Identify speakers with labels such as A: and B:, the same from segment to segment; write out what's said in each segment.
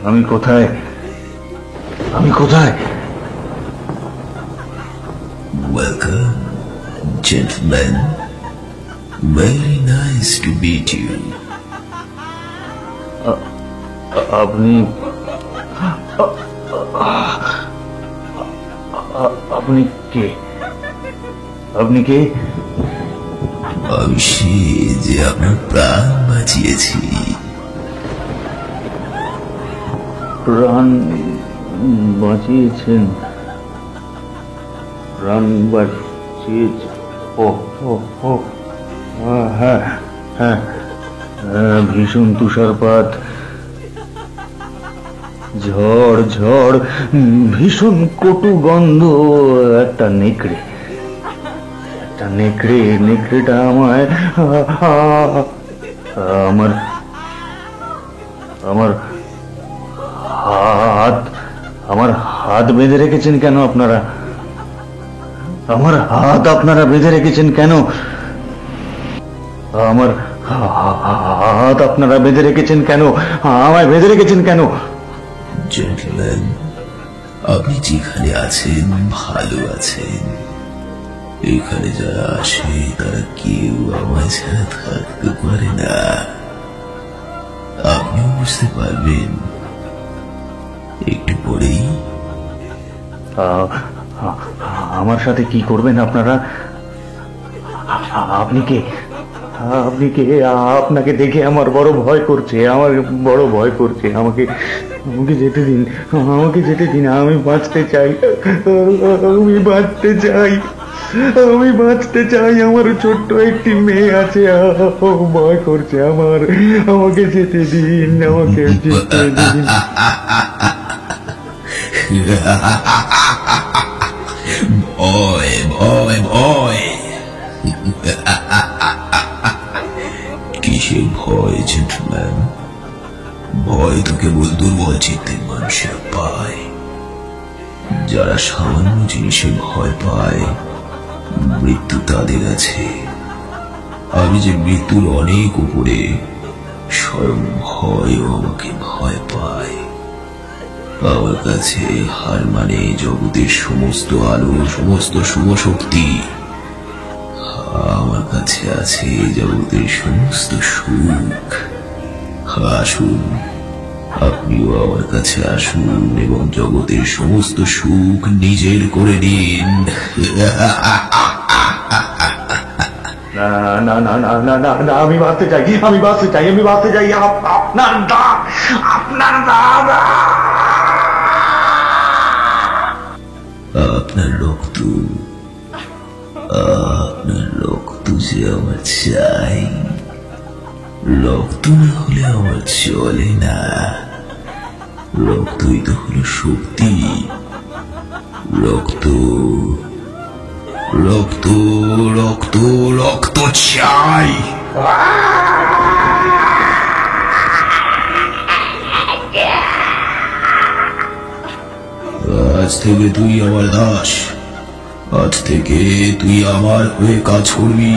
A: আমি কোথায়?
B: Welcome, gentlemen. Very nice to meet you.
A: আপনি কে? আমি
B: সে যে আপনার প্রাণ বাঁচিয়েছি।
A: প্রাণ বাঁচিয়েছেন? প্রাণ বাঁচিয়েছে? হ্যাঁ, ভীষণ তুষারপাত, ঝড়, ভীষণ কটু গন্ধ, একটা নেকড়েটা আমার হাত বেঁধে রেখেছেন কেন আপনারা? আমার হাত আপনারা বেঁধে রেখেছেন কেন? আমার হাত আপনারা বেঁধে রেখেছেন কেন? আমায় বেঁধে রেখেছেন কেন?
B: জেন্টলম্যান, আপনি যেখানে আছেন ভালো আছেন। এখানে যারা আসে তারা কেউ আমার ছাড়া থাকতে পারে না, আপনিও বুঝতে পারবেন একটু পরেই।
A: আমার সাথে কি করবেন আপনারা? আপনি কে? আপনাকে দেখে আমার বড় ভয় করছে, আমাকে যেতে দিন, আমি বাঁচতে চাই। আমার ছোট্ট একটি মেয়ে আছে, ভয় করছে আমাকে যেতে দিন।
B: ভয় কিসের ভয় জেন্টলম্যান? ভয় তো কেবল দুর্বল চিত্তের মানুষের পায়। যারা সামান্য জিনিসে ভয় পায়, মৃত্যু তাদের আছে। আমি যে মৃত্যুর অনেক উপরে, স্বয়ং ভয়ও আমাকে ভয় পায়। আমার কাছে হার মানে জগতের সমস্ত আলো, সমস্ত শুভ শক্তি। আমার কাছে আছে জগতের সমস্ত সুখ। আসুন, আপনিও আমার কাছে আসুন এবং জগতের সমস্ত সুখ নিজের করে নিন।
A: না, আমি বাঁচতে চাই। আপনার দাদা,
B: আপনার রক্ত যে আমার চাই। রক্ত না হলে আমার চলে না। রক্তই তো হলো শক্তি। রক্ত চাই। আজ থেকে তুই আমার দাস। আজ থেকে তুই আমার হয়ে কাজ করবি।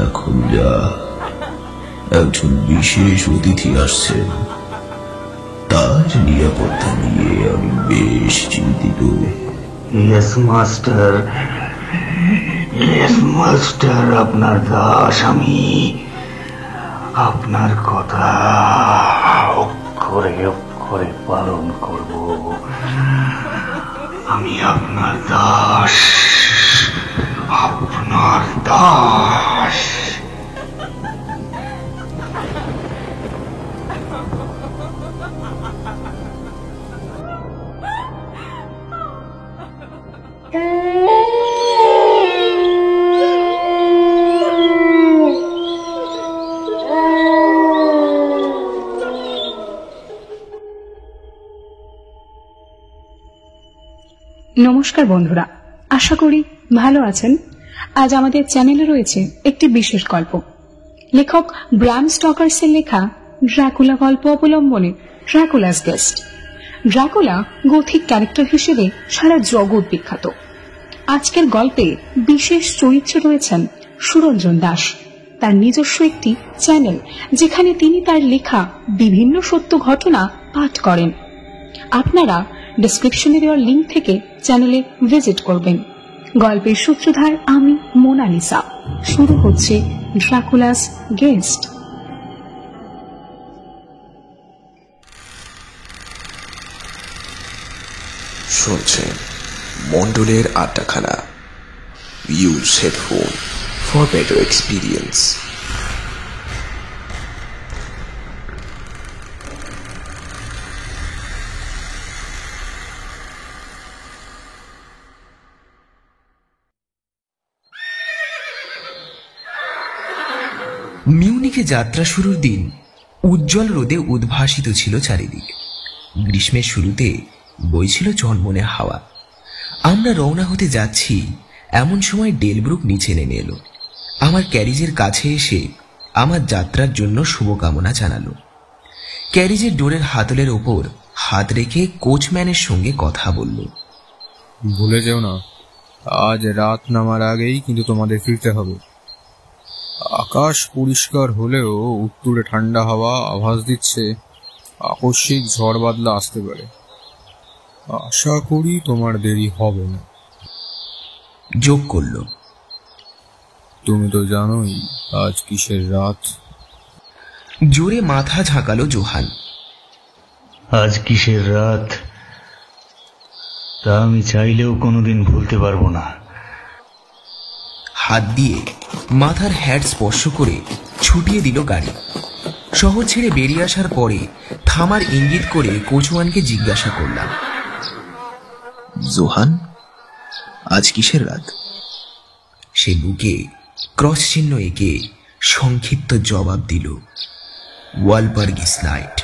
B: এখন যা, একজন বিশেষ অতিথি আসছেন, তার নিরাপত্তা নিয়ে আমি বেশ চিন্তিত।
A: ইয়েস মাস্টার, আপনার দাস আমি। আপনার কথা অক্ষরে পালন করব। আমি আপনার দাস।
C: নমস্কার বন্ধুরা, আশা করি ভালো আছেন। আজ আমাদের চ্যানেলে রয়েছে একটি বিশেষ গল্প। লেখক ব্রাম স্টকার্সের লেখা ড্রাকুলা গল্প অবলম্বনে ড্রাকুলাস গেস্ট। ড্রাকুলা গথিক ক্যারেক্টার হিসেবে সারা জগৎ বিখ্যাত। আজকের গল্পে বিশেষ চরিত্রে রয়েছেন সুরঞ্জন দাস। তার নিজস্ব একটি চ্যানেল, যেখানে তিনি তার লেখা বিভিন্ন সত্য ঘটনা পাঠ করেন। আপনারা ডেসক্রিপশনে দেওয়া লিঙ্ক থেকে চ্যানেলে ভিজিট করবেন। গল্পের সূত্রধার আমি মোনালিসা। শুরু হচ্ছে ড্রাকুলাস গেস্ট।
B: শুনছেন মন্ডলের আড্ডাখানা। Use headphone for better experience. মিউনিকে যাত্রা শুরুর দিন উজ্জ্বল রোদে উদ্ভাসিত ছিল চারিদিক। গ্রীষ্মের শুরুতে বইছিল চনমনে হাওয়া। আমরা রওনা হতে যাচ্ছি এমন সময় ডেলব্রুক নিচে নেমে এলো। আমার ক্যারিজের কাছে এসে আমার যাত্রার জন্য শুভকামনা জানালো। ক্যারিজের ডোরের হাতলের ওপর হাত রেখে কোচম্যানের সঙ্গে কথা বলল।
D: ভুলে যেও না, আজ রাত নামার আগেই কিন্তু তোমাদের ফিরতে হবে। আকাশ পরিষ্কার হলেও উত্তুরে ঠান্ডা হাওয়া আভাস দিচ্ছে আকস্মিক ঝড় বাদলা আসতে পারে। আশা করি তোমার দেরি হবে না।
B: যোগ করল,
D: তুমি তো জানোই আজ কিসের রাত।
B: জোরে মাথা ঝাঁকালো জোহান।
A: আজ কিসের রাত তা আমি চাইলেও কোনোদিন ভুলতে পারবো না।
B: হাত দিয়ে মাথার হ্যাট স্পর্শ করে ছুটিয়ে দিল গাড়ি। শহর ছেড়ে বেরিয়ে আসার পরে থামার ইঙ্গিত করে কোচওয়ানকে জিজ্ঞাসা করলাম,
E: জোহান, আজ কিসের রাত?
B: সে বুকে ক্রস চিহ্ন এঁকে সংক্ষিপ্ত জবাব দিল, ওয়ালবার্গিস নাইট।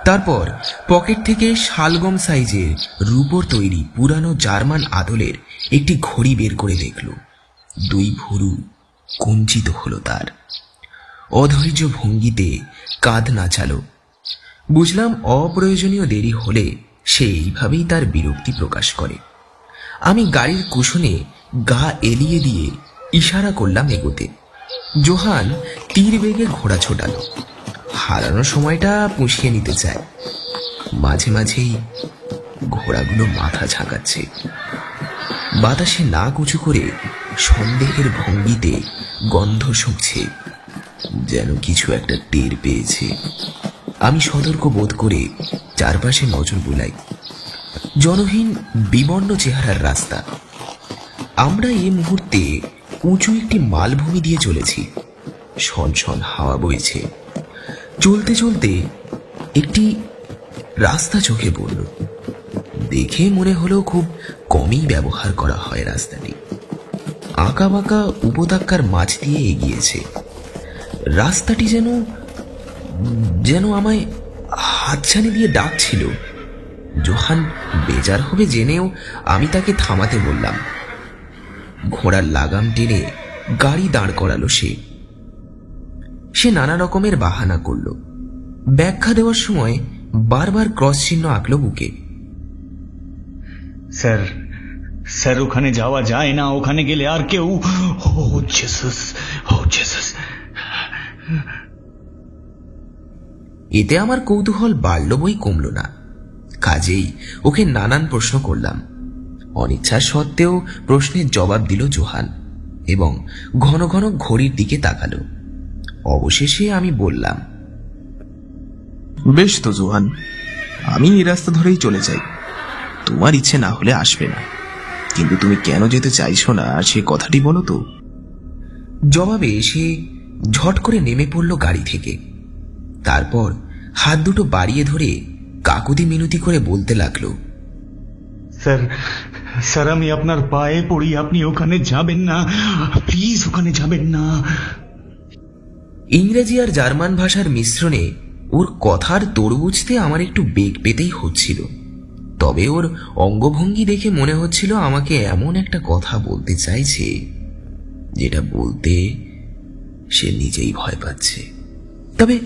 B: তারপর পকেট থেকে শালগম সাইজের রূপোর তৈরি পুরানো জার্মান আদলের একটি ঘড়ি বের করে দেখল। 2 ভুরু কুঞ্চিত হলো তার। অধৈর্য ভঙ্গিতে কাঁধ নাচালো। বুঝলাম অপ্রয়োজনীয় দেরি হলে সে এইভাবেই তার বিরক্তি প্রকাশ করে। আমি গাড়ির কুশনে গা এলিয়ে দিয়ে ইশারা করলাম এগোতে। জোহান তীর বেগে ঘোড়া ছোটালো। হারানো সময়টা পুষিয়ে নিতে চায়। মাঝে মাঝেই ঘোড়াগুলো মাথা ঝাঁকাচ্ছে। বাতাসে নাক উঁচু করে সন্দেহের ভঙ্গিতে গন্ধ শুঁকছে, যেন কিছু একটা টের পেয়েছে। আমি সতর্ক বোধ করে চারপাশে নজর বুলাই। জনহীন বিবর্ণ চেহারার রাস্তা। আমরা এই মুহূর্তে উঁচু একটি মালভূমি দিয়ে চলেছি। ছনছন হাওয়া বইছে। চলতে চলতে একটি রাস্তা চোখে পড়ল। দেখে মনে হলো খুব কমই ব্যবহার করা হয় রাস্তাটি। আঁকা বাঁকা উপত্যকার মাঝ দিয়ে এগিয়েছে। রাস্তাটি যেন আমায় হাতছানি দিয়ে ডাকছিল। জোহান বেজার হবে জেনেও আমি তাকে থামাতে বললাম। ঘোড়ার লাগাম টেনে গাড়ি দাঁড় করালো সে নানা রকমের বাহানা করল। ব্যাখ্যা দেওয়ার সময় বারবার ক্রস চিহ্ন আঁকলো বুকে।
A: স্যার স্যার, ওখানে যাওয়া যায় না। ওখানে গেলে আর কেউ। ও জেসাস, ও জেসাস।
B: এতে আমার কৌতূহল বাড়ল বই কমল না। কাজেই ওকে নানান প্রশ্ন করলাম। অনিচ্ছা সত্ত্বেও প্রশ্নের জবাব দিল জোহান এবং ঘন ঘন ঘড়ির দিকে তাকালো। অবশেষে আমি বললাম,
E: বেশ তো জোহান, আমি এই রাস্তা ধরেই চলে যাই। তোমার ইচ্ছে না হলে আসবে না, কিন্তু তুমি কেন যেতে চাইছো না সে কথাটি বলো তো।
B: জবাবে সে ঝট করে নেমে পড়ল গাড়ি থেকে। তারপর হাত দুটো বাড়িয়ে ধরে কাকুতি মিনতি করে বলতে লাগলো,
A: স্যার স্যার, আমি আপনার পায়ে পড়ি, আপনি ওখানে যাবেন না, প্লিজ ওখানে যাবেন না।
B: ইংরেজি আর জার্মান ভাষার মিশ্রণে ওর কথার তোড় বুঝতে আমার একটু বেগ পেতেই হচ্ছিল। তবে ওর অঙ্গভঙ্গি দেখে মনে হচ্ছিল আমাকে এমন একটা কথা বলতে চাইছে যেটা বলতে সে নিজেই ভয় পাচ্ছে। তবে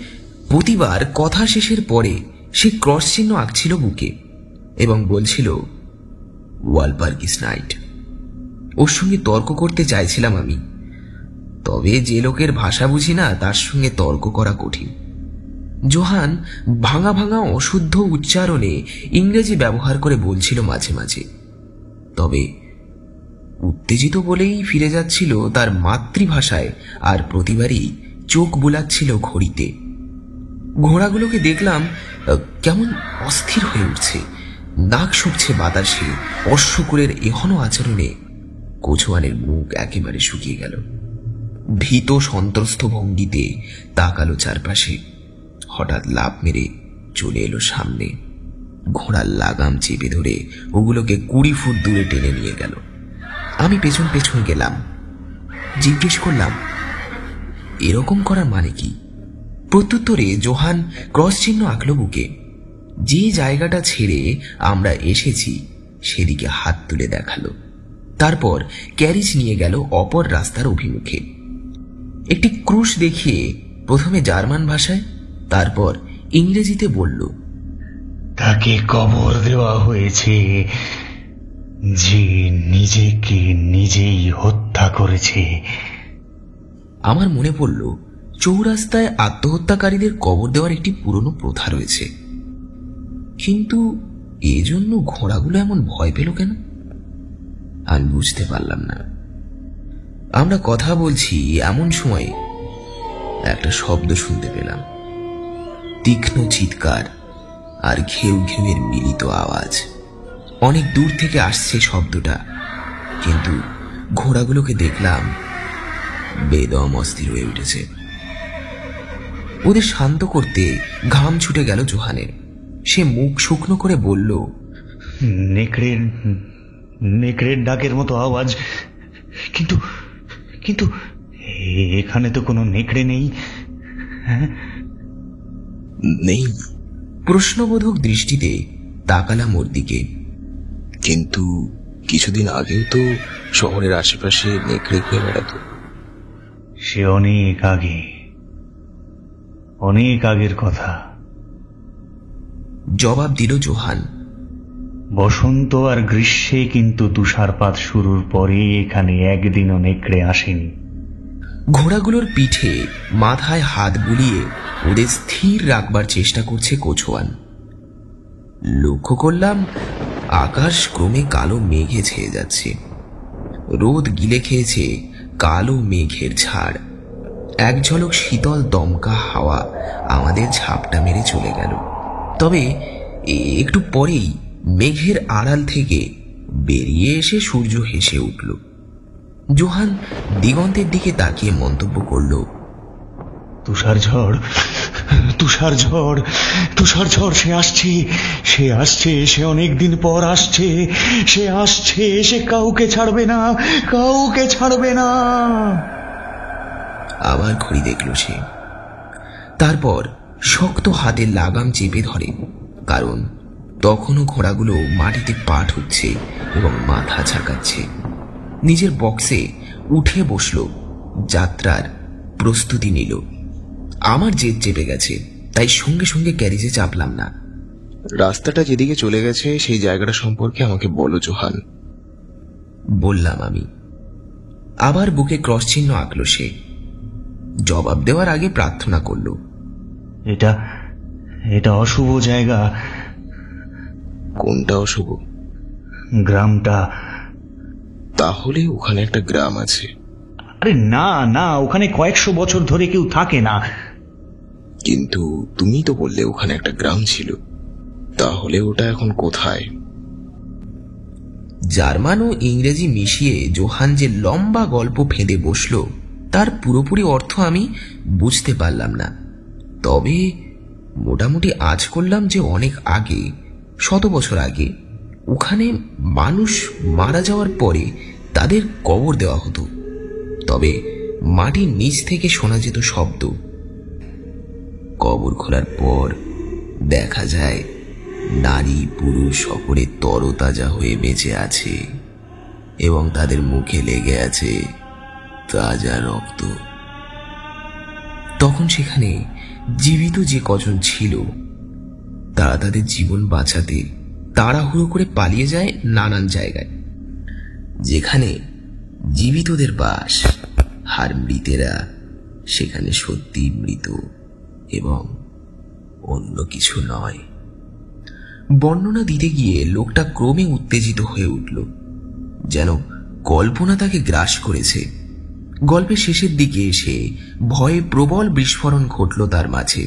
B: প্রতিবার কথা শেষের পরে সে ক্রস চিহ্ন আঁকছিল বুকে এবং বলছিল, ওয়ালবার্গিস নাইট।
E: ওর সঙ্গে তর্ক করতে চাইছিলাম আমি, তবে যে লোকের ভাষা বুঝি না তার সঙ্গে তর্ক করা কঠিন। জোহান ভাঙা ভাঙা অশুদ্ধ উচ্চারণে ইংরেজি ব্যবহার করে বলছিল মাঝে মাঝে, তবে উত্তেজিত বলেই ফিরে যাচ্ছিল তার মাতৃভাষায়, আর প্রতিবারই চোখ বুলাচ্ছিল ঘড়িতে। ঘোড়াগুলোকে দেখলাম কেমন অস্থির হয়ে উঠছে, নাক শুকছে বাতাসে। অশ্বকুলের এখনো আচরণে কোচওয়ানের মুখ একেবারে শুকিয়ে গেল। ভীত সন্ত্রস্ত ভঙ্গিতে তাকালো চারপাশে, হঠাৎ লাফ মেরে চলে এলো সামনে। ঘোড়ার লাগাম চেপে ধরে ওগুলোকে 20 ফুট দূরে টেনে নিয়ে গেল। আমি পেছন পেছন গেলাম, জিজ্ঞেস করলাম এরকম করার মানে কি? প্রত্যুত্তরে জোহান ক্রস চিহ্ন আঁকল বুকে। যে জায়গাটা ছেড়ে আমরা এসেছি সেদিকে হাত তুলে দেখালো। তারপর ক্যারিজ নিয়ে গেল অপর রাস্তার অভিমুখে। একটি ক্রুশ দেখিয়ে প্রথমে জার্মান ভাষায়, তারপর ইংরেজিতে বলল,
A: তাকে কবর দেওয়া হয়েছে যে নিজেকে নিজেই হত্যা করেছে।
E: আমার মনে পড়ল চৌরাস্তায় আত্মহত্যাকারীদের কবর দেওয়ার একটি পুরনো প্রথা রয়েছে, কিন্তু এজন্য ঘোড়াগুলো এমন ভয় পেল কেন আমি বুঝতে পারলাম না। আমরা কথা বলছি এমন সময় একটা শব্দ শুনতে পেলাম, তীক্ষ্ণ চিৎকার আর ঘেউ ঘেউয়ের মিলিত আওয়াজ। অনেক দূর থেকে আসছে শব্দটা, কিন্তু ঘোড়াগুলোকে দেখলাম বেদম অস্থির হয়ে উঠেছে। ওদের শান্ত করতে ঘাম ছুটে গেল জোহানের। সে মুখ শুকনো করে বলল,
A: নেকড়ের ডাকের মতো আওয়াজ, কিন্তু কিন্তু এখানে তো কোনো নেকড়ে নেই। হ্যাঁ,
B: নেই,
E: প্রশ্নবোধক দৃষ্টিতে তাকালাম ওর দিকে।
B: কিন্তু কিছুদিন আগেও তো শহরের আশেপাশে নেকড়ে ঘুরে বেড়াতো।
A: সে অনেক আগের কথা।
E: জবাব দিল জোহান।
A: বসন্ত আর গ্রীষ্মে কিন্তু তুষারপাত শুরুর পরে এখানে একদিনও নেকড়ে আসেনি।
E: ঘোড়াগুলোর পিঠে মাথায় হাত বুলিয়ে ওদের স্থির রাখবার চেষ্টা করছে কোচওয়ান। লক্ষ্য করলাম আকাশ ক্রমে কালো মেঘে ছেয়ে যাচ্ছে। রোদ গিলে খেয়েছে কালো মেঘের ঝাড়। এক ঝলক শীতল দমকা হাওয়া আমাদের ঝাপটা মেরে চলে গেল। তবে একটু পরেই মেঘের আড়াল থেকে বেরিয়ে এসে সূর্য হেসে উঠল। জোহান দিগন্তের দিকে তাকিয়ে মন্তব্য করল,
A: তুষার ঝড়, সে আসছে, সে অনেকদিন পর আসছে, সে কাউকে ছাড়বে না।
E: আবার ঘড়ি দেখল সে। তারপর শক্ত হাতের লাগাম চেপে ধরে, কারণ তখনও ঘোড়াগুলো মাটিতে পা ঠুকছে এবং মাথা ঝাঁকাচ্ছে। নিজের বক্সে উঠে বসল, যাত্রার প্রস্তুতি নিল। আমার জেদ চেপে গেছে, তাই সঙ্গে সঙ্গে ক্যারিজে চাপলাম না।
B: রাস্তাটা যেদিকে চলে গেছে সেই জায়গাটা সম্পর্কে আমাকে বলো জোহান,
E: বললাম আমি। আবার বুকে ক্রস চিহ্ন আঁকল সে। জবাব দেওয়ার আগে প্রার্থনা করল,
A: এটা অশুভ জায়গা।
B: কোনটা অশুভ?
A: গ্রামটা।
B: তাহলে ওখানে একটা গ্রাম আছে।
A: আরে না, ওখানে কয়েকশো বছর ধরে কেউ থাকে না।
B: কিন্তু তুমি তো বললে ওখানে একটা গ্রাম ছিল, তাহলে ওটা এখন কোথায়?
E: জার্মান ও ইংরেজি মিশিয়ে জোহান যে লম্বা গল্প ফেঁদে বসল, তার পুরোপুরি অর্থ আমি বুঝতে পারলাম না। তবে মোটামুটি আজ করলাম যে অনেক আগে, 100 বছর আগে, ওখানে মানুষ মারা যাওয়ার পরে তাদের কবর দেওয়া হতো। তবে মাটির নিচ থেকে শোনা যেত শব্দ। কবর খোলার পর দেখা যায় নারী পুরুষ সকলে তরতাজা হয়ে বেঁচে আছে এবং তাদের মুখে লেগে আছে তাজা রক্ত। তখন সেখানে জীবিত যে কজন ছিল তারা তাদের জীবন বাঁচাতে তাড়াহুড়ো করে পালিয়ে যায় নানান জায়গায়, যেখানে জীবিতদের বাস, আর মৃতেরা সেখানে সত্যি মৃত এবং অন্য কিছু নয়। বর্ণনা দিতে গিয়ে লোকটা ক্রমে উত্তেজিত হয়ে উঠল, যেন কল্পনা তাকে গ্রাস করেছে। গল্পের শেষের দিকে এসে ভয়ে প্রবল বিস্ফোরণ ঘটল তার মাঝে।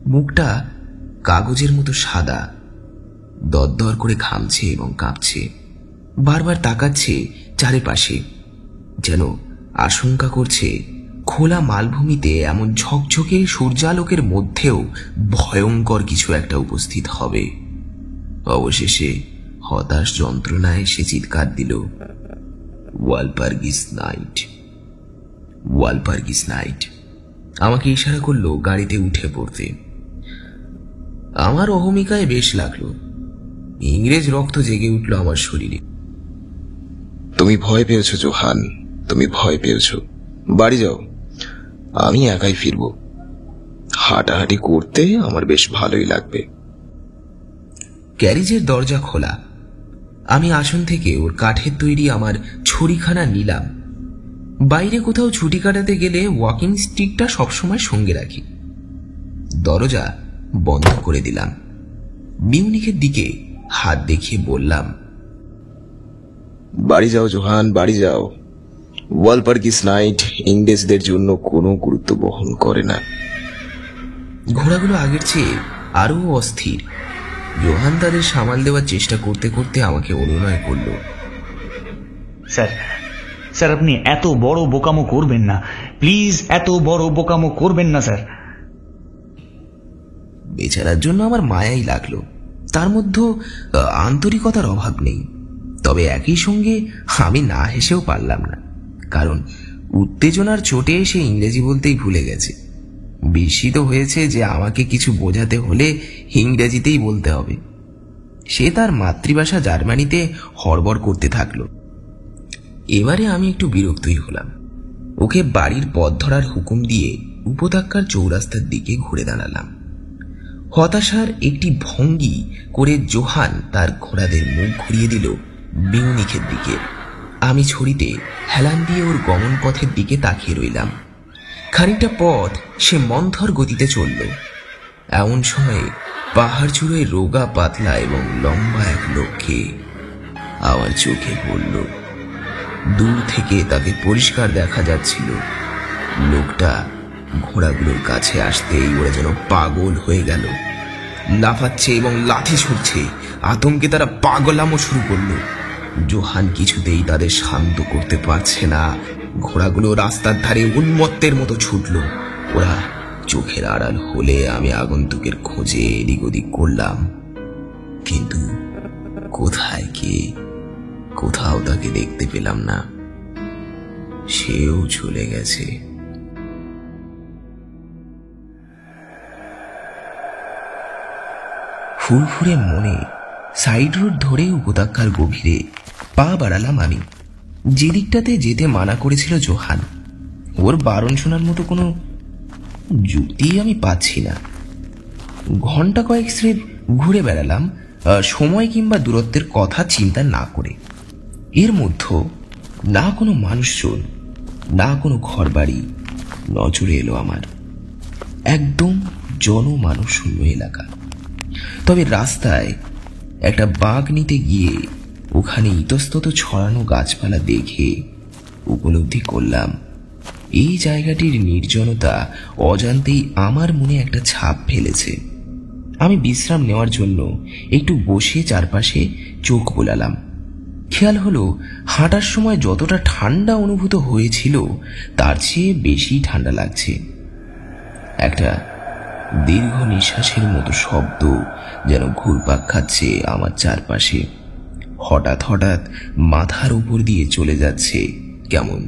E: মুখটা কাগজের মতো সাদা, দরদর করে ঘামছে এবং কাঁপছে, বারবার তাকাচ্ছে চারিপাশে, যেন আশঙ্কা করছে খোলা মালভূমিতে এমন ঝকঝকে সূর্যালোকের মধ্যেও ভয়ঙ্কর কিছু একটা উপস্থিত হবে। অবশেষে হতাশ যন্ত্রণায় সে চিৎকার দিল, ওয়ালপার্গিস নাইট, ওয়ালপার্গিস নাইট। আমাকে ইশারা করলো গাড়িতে উঠে পড়তে। আমার অহমিকায় বেশ লাগলো। ইংরেজ রক্ত জেগে উঠল আমার শরীরে।
B: তুমি ভয় পেয়েছো জোহান, তুমি ভয় পেয়েছো। বাড়ি যাও, আমি একাই ফিরব। হাঁটাহাঁটি করতে আমার বেশ ভালোই লাগবে।
E: ক্যারিজের দরজা খোলা। আমি আসন থেকে ওর কাঠের তৈরি আমার ছড়িখানা নিলাম। বাইরে কোথাও ছুটি কাটাতে গেলে ওয়াকিং স্টিকটা সবসময় সঙ্গে রাখি। দরজা বন্ধ করে দিলাম। মিউনিখের দিকে হাত দেখিয়ে বললাম,
B: বাড়ি যাও জোহান, বাড়ি যাও। ওয়ালপার্গিস নাইট ইংরেজদের জন্য কোনো গুরুত্ব বহন করে না।
E: ঘোড়াগুলো আগের চেয়ে আরো অস্থির। জোহান তাদের সামাল দেওয়ার চেষ্টা করতে করতে আমাকে অনুনয় করল,
A: স্যার, স্যার আপনি এত বড় বোকামো করবেন না, প্লিজ এত বড় বোকামো করবেন না স্যার।
E: বেচারার জন্য আমার মায়াই লাগলো। তার মধ্যে আন্তরিকতার অভাব নেই, তবে একই সঙ্গে আমি না হেসেও পারলাম না, কারণ উত্তেজনার চোটে সে ইংরেজি বলতেই ভুলে গেছে। বিস্মিত হয়েছে যে আমাকে কিছু বোঝাতে হলে ইংরেজিতেই বলতে হবে। সে তার মাতৃভাষা জার্মানিতে হড়বড় করতে থাকলো। এবারে আমি একটু বিরক্তই হলাম। ওকে বাড়ির পথ ধরার হুকুম দিয়ে উপত্যকার চৌরাস্তার দিকে ঘুরে দাঁড়ালাম। হতাশার একটি ভঙ্গি করে জোহান তার ঘোড়াদের মুখ ঘুরিয়ে দিল মিউনিখের দিকে। আমি ছড়িতে হেলান দিয়ে ওর গমন পথের দিকে তাকিয়ে রইলাম। খানিকটা পথ সে মন্থর গতিতে চলল। এমন সময়ে পাহাড় চূড়োয় রোগা পাতলা এবং লম্বা এক লোককে আমার চোখে পড়ল। দূর থেকে তাকে পরিষ্কার দেখা যাচ্ছিল। লোকটা ঘোড়াগুলোর কাছে আসতেই ওরা যেন পাগল হয়ে গেল। লাফাচ্ছে এবং লাথি ছুটছে। আতঙ্কে তারা পাগলামো শুরু করলো। জোহান কিছুতেই তাদের শান্ত করতে পারছে না। ঘোড়াগুলো রাস্তার ধারে উন্মত্তের মতো ছুটল। ওরা চোখের আড়াল হলে আমি আগন্তুকের খোঁজে এদিক ওদিক করলাম, কিন্তু কোথায় কে, কোথাও তাকে দেখতে পেলাম না। সেও চলে গেছে। ফুরফুরে মনে সাইড রোড ধরে উপত্যকার গভীরে পা বাড়ালাম আমি। যে দিকটাতে যেতে মানা করেছিল জোহান, ওর বারণ শোনার মতো কোনো যুক্তি আমি পাচ্ছি না। ঘন্টা কয়েক স্রেফ ঘুরে বেড়ালাম, সময় কিংবা দূরত্বের কথা চিন্তা না করে। এর মধ্যে না কোনো মানুষজন, না কোনো ঘরবাড়ি নজরে এলো আমার। একদম জনমানুষশূন্য এলাকা। তবে রাস্তায় একটা বাঁক নিতে গিয়ে ওখানে ইতস্তত ছড়ানো গাছপালা দেখে উপলব্ধি করলাম এই জায়গাটির নির্জনতা অজান্তেই আমার মনে একটা ছাপ ফেলেছে। আমি বিশ্রাম নেওয়ার জন্য একটু বসে চারপাশে চোখ বোলালাম। খেয়াল হলো হাঁটার সময় যতটা ঠান্ডা অনুভূত হয়েছিল তার চেয়ে বেশি ঠান্ডা লাগছে। একটা দীর্ঘ নিঃশ্বাসের মতো শব্দ যেন ঘুরপাক খাচ্ছে আমার চারপাশে। হঠাৎ হঠাৎ মাথার উপর দিয়ে চলে যাচ্ছে কেমন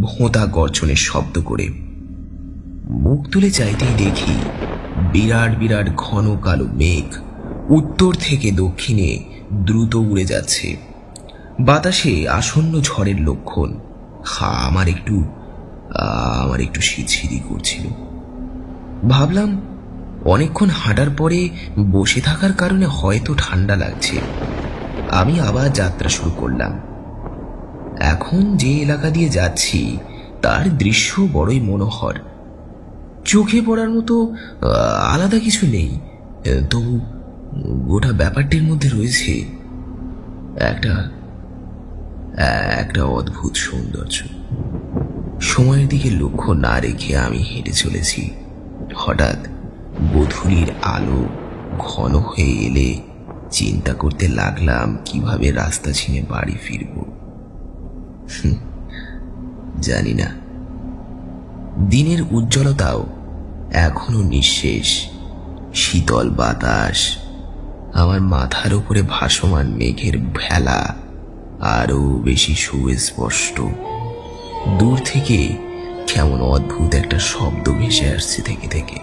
E: ভোঁতা গর্জনের শব্দ করে। মুখ তুলে চাইতেই দেখি বিরাট বিরাট ঘন কালো মেঘ উত্তর থেকে দক্ষিণে দ্রুত উড়ে যাচ্ছে। বাতাসে আসন্ন ঝড়ের লক্ষণ। আমার একটু শীতশীতই করছিল। ভাবলাম অনেকক্ষণ হাঁটার পরে বসে থাকার কারণে হয়তো ঠান্ডা লাগছে। আমি আবার যাত্রা শুরু করলাম। এখন যে এলাকা দিয়ে যাচ্ছি তার দৃশ্য বড়ই মনোহর। চোখে পড়ার মতো আলাদা কিছু নেই, তবু গোটা ব্যাপারটির মধ্যে রয়েছে একটা অদ্ভুত সৌন্দর্য। সময়ের দিকে লক্ষ্য না রেখে আমি হেঁটে চলেছি। হঠাৎ গোধূলির আলো ঘন হয়ে এলে চিন্তা করতে লাগলাম কিভাবে রাস্তা চিনে বাড়ি ফিরব। জানি না, দিনের উজ্জ্বলতাও এখনো নিঃশেষ। শীতল বাতাস, আমার মাথার উপরে ভাসমান মেঘের ভেলা আরো বেশি সুস্পষ্ট। দূর থেকে কেমন অদ্ভুত একটা শব্দ ভেসে আসছে থেকে থেকে।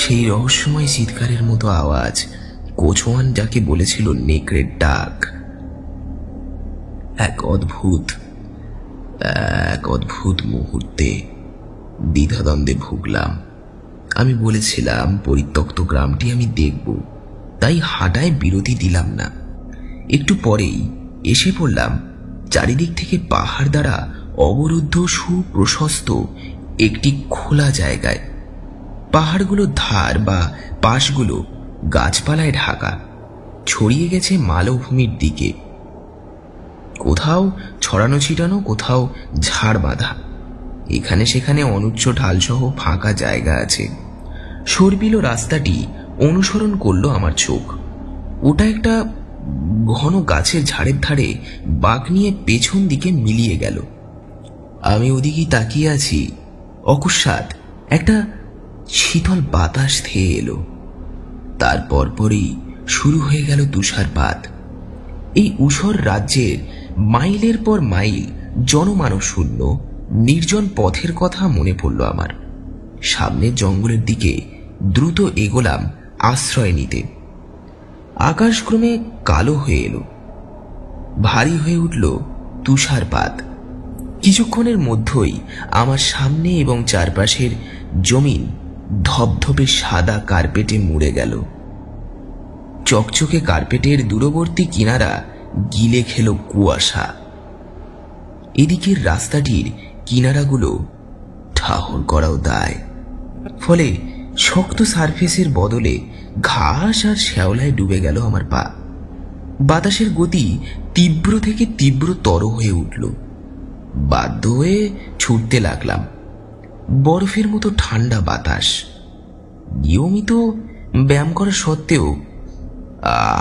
E: সেই রহস্যময় চিৎকারের মতো আওয়াজ, কোচওয়ান যাকে বলেছিল নেকড়ের ডাক। এক অদ্ভুত মুহূর্তে দ্বিধাদ্বন্দ্বে ভুগলাম। আমি বলেছিলাম পরিত্যক্ত গ্রামটি আমি দেখব, তাই হাঁটায় বিরতি দিলাম না। একটু পরেই এসে পড়লাম চারিদিক থেকে পাহাড় দ্বারা অবরুদ্ধ সুপ্রশস্ত একটি খোলা জায়গায়। পাহাড়গুলোর ধার বা পাশগুলো গাছপালায় ঢাকা, ছড়িয়ে গেছে মালভূমির দিকে। কোথাও ছড়ানো ছিটানো, কোথাও ঝাড় বাঁধা। এখানে সেখানে অনুচ্চ ঢালসহ ফাঁকা জায়গা আছে। সরপিল রাস্তাটি অনুসরণ করলো আমার চোখ। ওটা একটা ঘন গাছের ঝাড়ের ধারে বাঁক নিয়ে পেছন দিকে মিলিয়ে গেল। আমি ওদিকেই তাকিয়ে আছি, অকস্মাৎ একটা শীতল বাতাস ধেয়ে এলো। তার পরপরই শুরু হয়ে গেল তুষারপাত। এই ঊষর রাজ্যের মাইলের পর মাইল জনমানব শূন্য নির্জন পথের কথা মনে পড়ল আমার। সামনের জঙ্গলের দিকে দ্রুত এগোলাম আশ্রয় নিতে। আকাশ ক্রমে কালো হয়ে এলো, ভারী হয়ে উঠল তুষারপাত। কিছুক্ষণের মধ্যেই আমার সামনে এবং চারপাশের জমিন ধবধবে সাদা কার্পেটে মুড়ে গেল। চকচকে কার্পেটের দূরবর্তী কিনারা গিলে খেল কুয়াশা। এদিকের রাস্তাটির কিনারাগুলো ঠাহর করাও দায়, ফলে শক্ত সারফেসের বদলে ঘাস আর শ্যাওলায় ডুবে গেল আমার পা। বাতাসের গতি তীব্র থেকে তীব্রতর হয়ে উঠল। বাধ্য হয়ে ছুটতে লাগলাম। বরফের মতো ঠান্ডা বাতাস। নিয়মিত ব্যায়াম করা সত্ত্বেও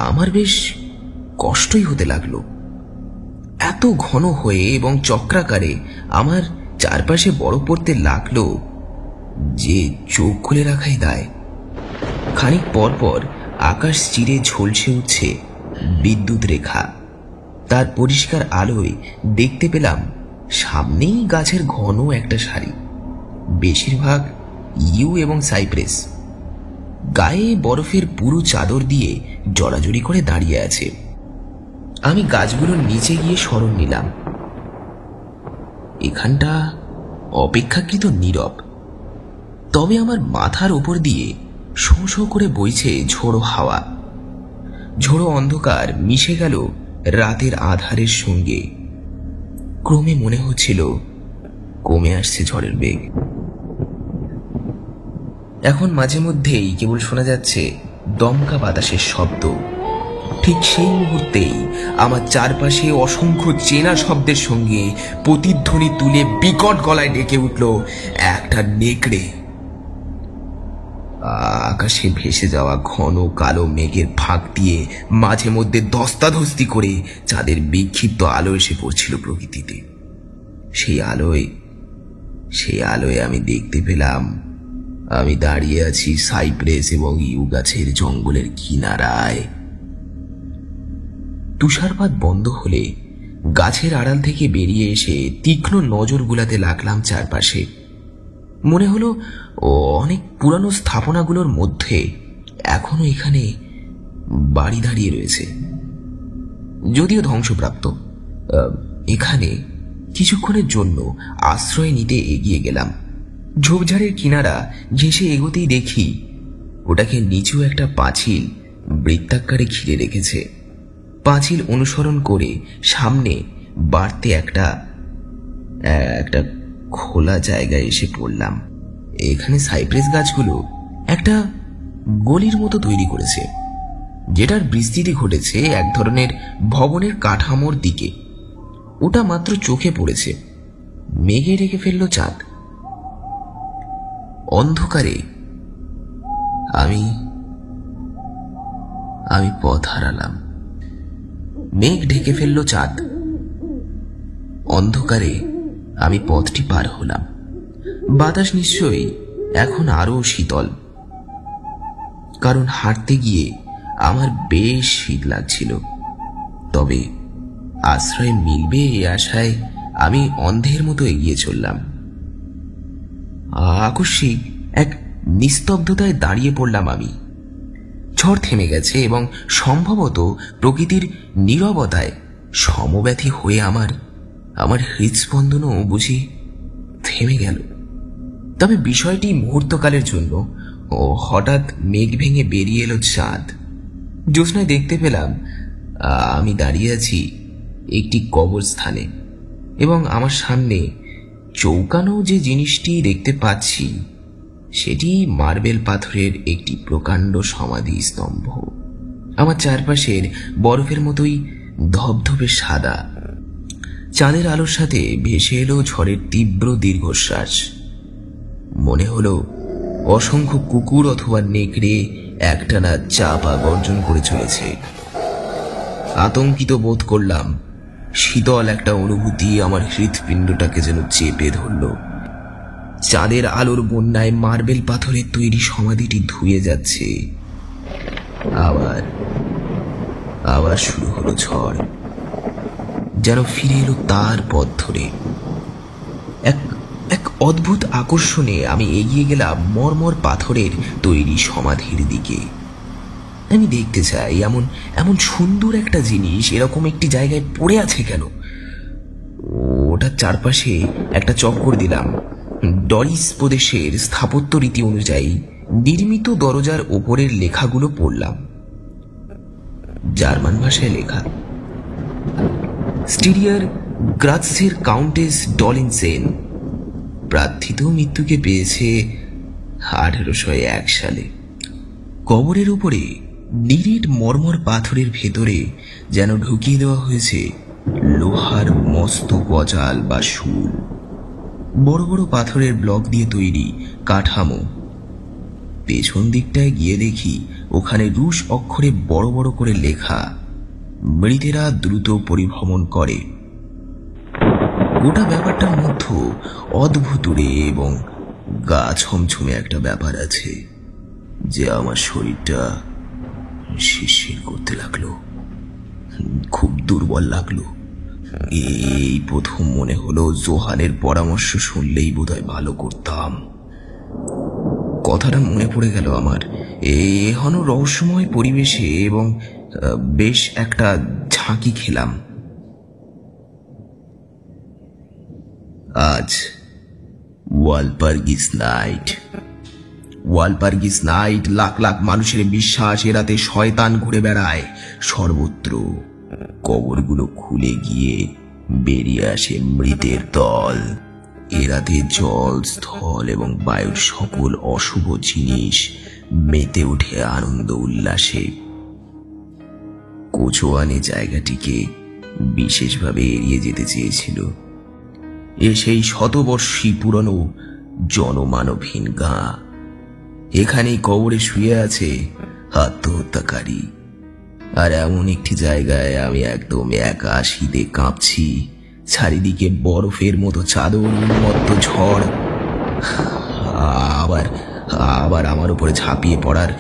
E: আমার বেশ কষ্টই হতে লাগলো। এত ঘন হয়ে এবং চক্রাকারে আমার চারপাশে বরফ পড়তে লাগলো যে চোখ খুলে রাখাই দায়। খানিক পরপর আকাশ চিরে ঝলসে উঠছে বিদ্যুৎ রেখা। তার পরিষ্কার আলোয় দেখতে পেলাম সামনেই গাছের ঘন একটা সারি, বেশিরভাগ ইউ এবং সাইপ্রেস। গায়ে বরফের পুরো চাদর দিয়ে জড়াজড়ি করে দাঁড়িয়ে আছে। আমি গাছগুলোর নিচে গিয়ে শরণ নিলাম। এখানটা অপেক্ষাকৃত নীরব, তবে আমার মাথার উপর দিয়ে শো শো করে বইছে ঝোড়ো হাওয়া। ঝোড়ো অন্ধকার মিশে গেল রাতের আধারের সঙ্গে। ক্রমে মনে হচ্ছিল কমে আসছে ঝড়ের বেগ। এখন মাঝে মধ্যেই কেবল শোনা যাচ্ছে দমকা বাতাসের শব্দ। ঠিক সেই মুহূর্তেই আমার চারপাশে অসংখ্য চেনা শব্দের সঙ্গে প্রতিধ্বনি তুলে বিকট গলায় ডেকে উঠল একটা নেকড়ে। আকাশে ভেসে যাওয়া ঘন কালো মেঘের ফাঁক দিয়ে মাঝে মধ্যে ধস্তাধস্তি করে চাঁদের বিক্ষিপ্ত আলো এসে পড়ছিল প্রকৃতিতে। সেই আলোয় আমি দেখতে পেলাম আমি দাঁড়িয়ে আছি সাইপ্রেস এবং ইউ গাছের জঙ্গলের কিনারায়। তুষারপাত বন্ধ হলে গাছের আড়াল থেকে বেরিয়ে এসে তীক্ষ্ণ নজর বুলাতে লাগলাম চারপাশে। মনে হলো অনেক পুরানো স্থাপনাগুলোর মধ্যে এখনো এখানে বাড়ি দাঁড়িয়ে রয়েছে, যদিও ধ্বংসপ্রাপ্ত। এখানে কিছুক্ষণের জন্য আশ্রয় নিতে এগিয়ে গেলাম। ঝোপঝাড়ের কিনারা ঘেঁষে এগোতেই দেখি ওটাকে নিচু একটা পাঁচিল বৃত্তাকারে ঘিরে রেখেছে। পাঁচিল অনুসরণ করে সামনে বাড়তে একটা খোলা জায়গায় এসে পড়লাম। এখানে সাইপ্রেস গাছগুলো একটা গলির মতো তৈরি করেছে, যেটার বিস্তৃতি ঘটেছে এক ধরনের ভবনের কাঠামোর দিকে। ওটা মাত্র চোখে পড়েছে, মেঘে ঢেকে ফেলল চাঁদ। অন্ধকারে আমি পথ হারালাম। মেঘ ঢেকে ফেলল চাঁদ। অন্ধকারে আমি পথটি পার হলাম। বাতাস নিশ্চয়ই এখন আরো শীতল, কারণ হাঁটতে গিয়ে আমার বেশ শীত লাগছিল। তবে আশ্রয় মিলবে এই আশায় আমি অন্ধের মতো এগিয়ে চললাম। আকস্মিক এক নিস্তব্ধতায় দাঁড়িয়ে পড়লাম আমি। ঝড় থেমে গেছে এবং সম্ভবত প্রকৃতির নীরবতায় সমব্যথী হয়ে আমার হৃদস্পন্দনও বুঝি থেমে গেল। তবে বিষয়টি মুহূর্তকালের জন্য হঠাৎ মেঘ ভেঙে বেরিয়ে এলো চাঁদ। জ্যোৎস্নায় দেখতে পেলাম আমি দাঁড়িয়ে আছি একটি কবরস্থানে, এবং আমার সামনে চৌকানো যে জিনিসটি দেখতে পাচ্ছি সেটি মার্বেল পাথরের একটি প্রকাণ্ড সমাধি স্তম্ভ। আমার চারপাশের বরফের মতোই ধবধবে সাদা। চাঁদের আলোর সাথে ভেসে এলো ঝড়ের তীব্র দীর্ঘশ্বাস। মনে হলো অসংখ্য কুকুর অথবা নেকড়ে একটানা চাপা গর্জন করে চলেছে। আতঙ্কিত বোধ করলাম। শীতল একটা অনুভূতি আমার হৃৎপিণ্ডটাকে যেন চেপে ধরল। চাঁদের আলোর বন্যায় মার্বেল পাথরের তৈরি সমাধিটি ধুয়ে যাচ্ছে। আবার শুরু হলো ঝড়, যেন ফিরে এলো তার পথ ধরে। এক অদ্ভুত আকর্ষণে আমি এগিয়ে গেলাম মরমর পাথরের তৈরি সমাধির দিকে। আমি দেখতে চাই এমন সুন্দর একটা জিনিস এরকম একটি জায়গায় পড়ে আছে কেন। ওটার চারপাশে একটা চক্কর দিলাম। ডরিস প্রদেশের স্থাপত্য রীতি অনুযায়ী নির্মিত দরজার ওপরের লেখাগুলো পড়লাম। জার্মান ভাষায় লেখা, স্টিরিয়ার গ্রাৎসের কাউন্টেস ডলিনসেন প্রার্থিত মৃত্যুকে পেয়েছে 1801 সালে। কবরের উপরে নিরেট মরমর পাথরের ভেতরে যেন ঢুকিয়ে দেওয়া হয়েছে লোহার মস্ত গজাল বা শুল। বড় বড় পাথরের ব্লক দিয়ে তৈরি কাঠামো। পেছন দিকটায় গিয়ে দেখি ওখানে রুশ অক্ষরে বড় বড় করে লেখা, মৃতেরা দ্রুত পরিভ্রমণ করে। গোটা ব্যাপারটার মধ্যে অদ্ভুতুরে এবং গা ছমছমে একটা ব্যাপার আছে, যে আমার শরীরটা শিরশির করতে লাগলো। খুব দুর্বল লাগলো। এই প্রথম মনে হলো জোহানের পরামর্শ শুনলেই বোধহয় ভালো করতাম। কথাটা মনে পড়ে গেল আমার এখনো রহস্যময় পরিবেশে, এবং বেশ একটা ঝাঁকি খেলাম। আজ ওয়ালপার্গিস নাইট। ওয়ালপার্গিস নাইট, লাখ লাখ মানুষের বিশ্বাস এ রাতে শয়তান ঘুরে বেড়ায় সর্বত্র। কবরগুলো খুলে গিয়ে বেরিয়ে আসে মৃতের দল। এ রাতে জল, স্থল এবং বায়ুর সকল অশুভ জিনিস মেতে ওঠে আনন্দ উল্লাসে। কোচোয়ানে জায়গাটিকে বিশেষভাবে এড়িয়ে যেতে চেয়েছিল। এ সেই শতবর্ষী পুরনো জনমানবহীন গাঁ। এখানেই কবরে শুয়ে আছে আত্মহত্যাকারী। আর এমন একটি জায়গায় আমি একদম একা শীতে কাঁপছি। চারিদিকে বরফের মতো চাদর, উন্মত্ত ঝড় আবার আমার উপরে ঝাঁপিয়ে পড়ার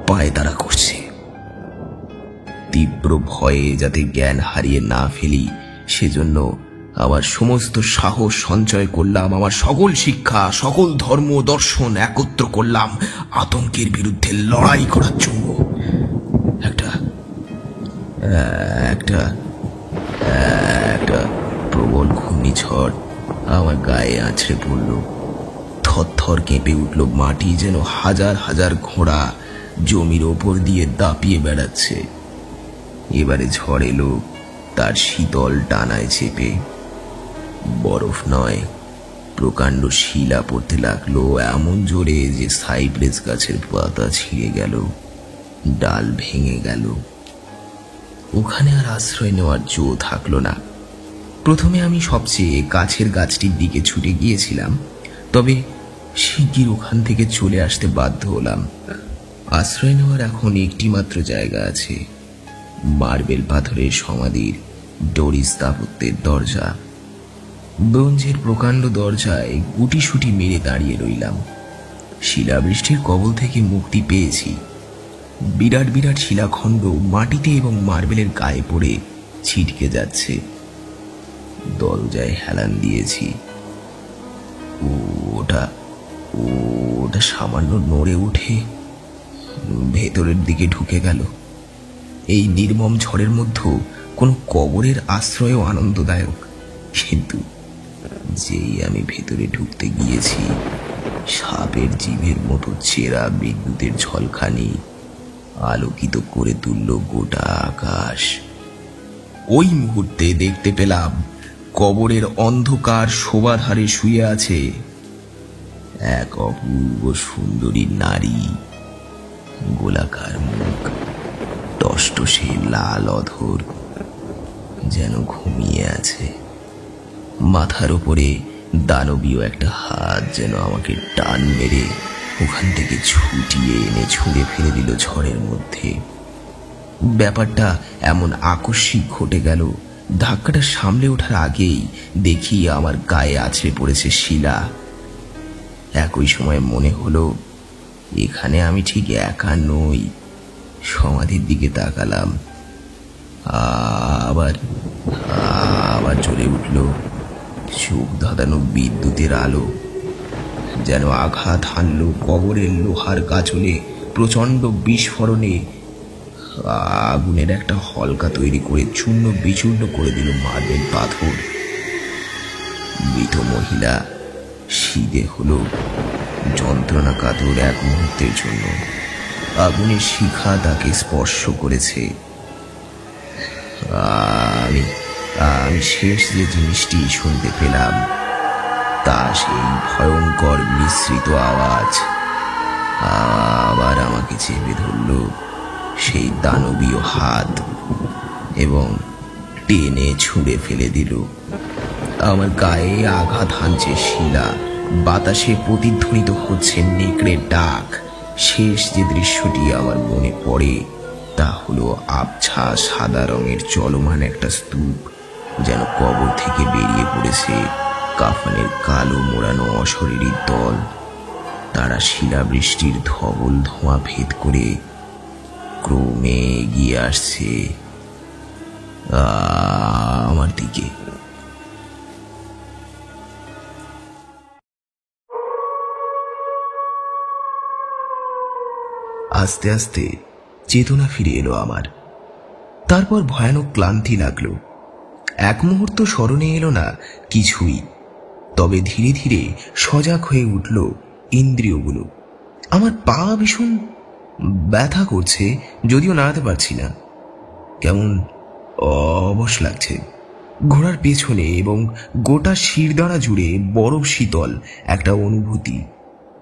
E: পায়ে তারা করছে। তীব্র ভয়ে যাতে জ্ঞান হারিয়ে না ফেলি সেজন্য আমার সমস্ত সাহস সঞ্চয় করলাম। আমার সকল শিক্ষা, সকল ধর্ম দর্শন একত্র করলাম আতঙ্কের বিরুদ্ধে লড়াই করার জন্য। একটা প্রবল ঘূর্ণিঝড় আমার গায়ে আছড়ে পড়ল। থরথর কেঁপে উঠল মাটি, যেন হাজার হাজার ঘোড়া জমির ওপর দিয়ে দাপিয়ে বেড়াচ্ছে। এবারে ঝড় এলো তার শীতল ডানায় চেপে। বরফ নয়, প্রকাণ্ড শিলা পড়তে লাগলো এমন জোরে যে সাইপ্রেস গাছের পাতা ছিঁড়ে গেল, ডাল ভেঙে গেল। ওখানে আর আশ্রয় নেওয়ার জো থাকলো না। প্রথমে আমি সবচেয়ে কাছের গাছটির দিকে ছুটে গিয়েছিলাম, তবে শিগগির ওখান থেকে চলে আসতে বাধ্য হলাম। আশ্রয় নেওয়ার এখন একটি মাত্র জায়গা আছে, মার্বেল পাথরের সমাধির ডোরি স্থাপত্যের দরজা। ব্রোঞ্জের প্রকাণ্ড দরজায় গুটিসুটি মেরে দাঁড়িয়ে রইলাম। শিলাবৃষ্টির কবল থেকে মুক্তি পেয়েছি। বিরাট বিরাট শিলাখণ্ড মাটিতে এবং মার্বেলের গায়ে পড়ে ছিটকে যাচ্ছে। দরজায় হেলান দিয়েছি। ওটা সামান্য নড়ে উঠে ভেতরের দিকে ঢুকে গেল। এই নির্মম ঝড়ের মধ্যে কোনো কবরের আশ্রয়ও আনন্দদায়ক, কিন্তু যেই আমি ভেতরে ঢুকতে গিয়েছি, সাপের জিভের মতো চেরা বিদ্যুতের ঝলকানি আলোকিত করে তুলল গোটা আকাশ। ওই মুহূর্তে দেখতে পেলাম কবরের অন্ধকার শোভাধারে শুয়ে আছে এক অপূর্ব সুন্দরী নারী। গোলাকার মুখ, টসটসে লাল অধর, যেন ঘুমিয়ে আছে। মাথার উপরে দানবীয় একটা হাত যেন আমাকে টান মেরে ওখান থেকে ছুটিয়ে এনে ছুঁড়ে ফেলে দিল ঝড়ের মধ্যে। ব্যাপারটা এমন আকস্মিক ঘটে গেল, ধাক্কাটা সামলে ওঠার আগেই দেখি আমার গায়ে আছড়ে পড়েছে শিলা। একই সময় মনে হলো এখানে আমি ঠিক একা নই। সমাধির দিকে তাকালাম, আবার জ্বলে উঠল চোখ ধাঁধানো বিদ্যুতের আলো, যেন আঘাত হানল কবরের লোহার গাছলে প্রচন্ড বিস্ফোরণে। আগুনের একটা হলকা তৈরি করে চূর্ণ বিচূর্ণ করে দিল মার্বেল পাথর। মৃত মহিলা সিদে হলো যন্ত্রণা কাতর এক মুহূর্তের জন্য। আগুনের শিখা তাকে স্পর্শ করেছে। আমি শেষ যে জিনিসটি শুনতে পেলাম তা সেই ভয়ঙ্কর মিশ্রিত আওয়াজ। আবার আমাকে চেপে ধরল সেই দানবীয় হাত এবং টেনে ছুঁড়ে ফেলে দিল। আমার গায়ে আঘাত হানছে শিলা, বাতাসে প্রতিধ্বনিত হচ্ছে নেকড়ের ডাক। শেষ যে দৃশ্যটি আমার মনে পড়ে তা হলো আবছা সাদা রঙের চলমান একটা স্তূপ, যেন কবর থেকে বেরিয়ে পড়েছে কাফনের কালো মোড়ানো অশরীরী দল। তারা শিলাবৃষ্টির ধবল ধোঁয়া ভেদ করে ক্রমে এগিয়ে আসছে আমার দিকে। আস্তে আস্তে চেতনা ফিরে এলো আমার। তারপর ভয়ানক ক্লান্তি লাগলো। এক মুহূর্ত স্মরণে এলো না কিছুই, তবে ধীরে ধীরে সজাগ হয়ে উঠল ইন্দ্রিয়গুলো। আমার পা ভীষণ ব্যথা করছে, যদিও নাড়াতে পারছি না। কেমন অবশ লাগছে। ঘোড়ার পেছনে এবং গোটা শিরদাঁড়া জুড়ে বরফ শীতল একটা অনুভূতি।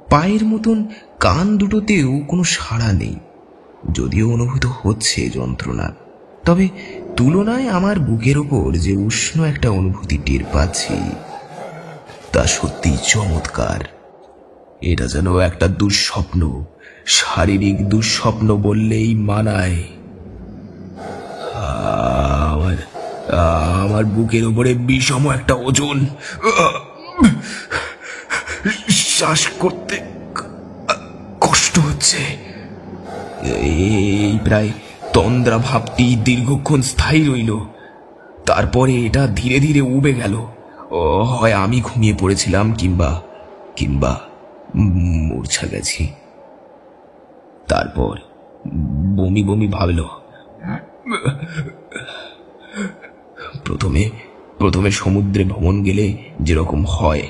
E: পায়ের মতন কান দুটোতেও কোনো সাড়া নেই, যদিও অনুভূত হচ্ছে যন্ত্রণা। তবে তুলনায় আমার বুকের ওপর যে উষ্ণ একটা অনুভূতি টের পাচ্ছি তা সত্যি চমৎকার। এটা যেন একটা দুঃস্বপ্ন, শারীরিক দুঃস্বপ্ন বললেই মানায়। আমার বুকের উপরে বিষম একটা ওজন, শ্বাস করতে কষ্ট হচ্ছে। এই প্রায় তন্দ্রা ভাবটি দীর্ঘক্ষণ স্থায়ী রইল। তারপরে এটা ধীরে ধীরে উবে গেল। হয় আমি ঘুমিয়ে পড়েছিলাম কিংবা মূর্ছা গেছি। তারপর বমি বমি ভাবল। প্রথমে সমুদ্রে ভ্রমণ গেলে যেরকম হয়,